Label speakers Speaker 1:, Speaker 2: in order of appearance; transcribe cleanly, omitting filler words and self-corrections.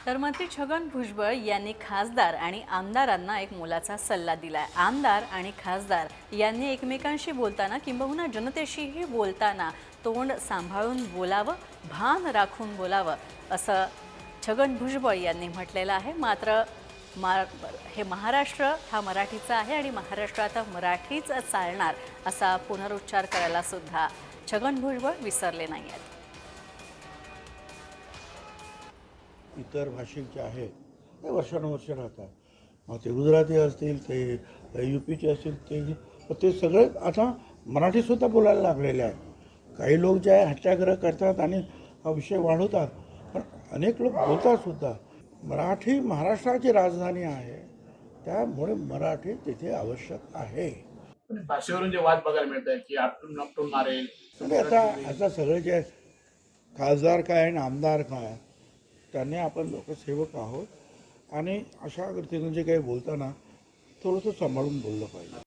Speaker 1: तर मंत्री छगन भुजबळ यांनी खासदार आणि आमदारांना एक मोलाचा सल्ला दिलाय। आमदार आणि खासदार यांनी एकमेकांशी बोलताना किंबहुना जनतेशीही बोलताना तोंड सांभाळून बोलावं, भान राखून बोलावं असं छगन भुजबळ यांनी म्हटलेलं आहे। मात्र हे महाराष्ट्र हा मराठीचा आहे आणि महाराष्ट्रात मराठीच चालणार असा पुनरुच्चार करायला सुद्धा छगन भुजबळ विसरले नाही आहेत।
Speaker 2: इतर भाषिक जे आहेत ते वर्षानुवर्ष राहतात, मग ते गुजराती असतील, ते UPचे असतील, ते सगळे आता मराठीसुद्धा बोलायला लागलेले आहेत। काही लोक जे आहे हत्याग्रह करतात आणि हा विषय वाढवतात, पण अनेक लोक बोलतातसुद्धा। मराठी महाराष्ट्राची राजधानी आहे, त्यामुळे मराठी तिथे आवश्यक आहे।
Speaker 3: भाषेवरून जे वाद बघायला मिळत आहेत की आपटून आपटून मारेल
Speaker 2: म्हणजे आता सगळे जे खासदार काय आणि आमदार काय, त्यांनी आपण लोकसेवक आहोत आणि अशा रीतीनं जे काही बोलताना थोडंसं सांभाळून बोललं पाहिजे।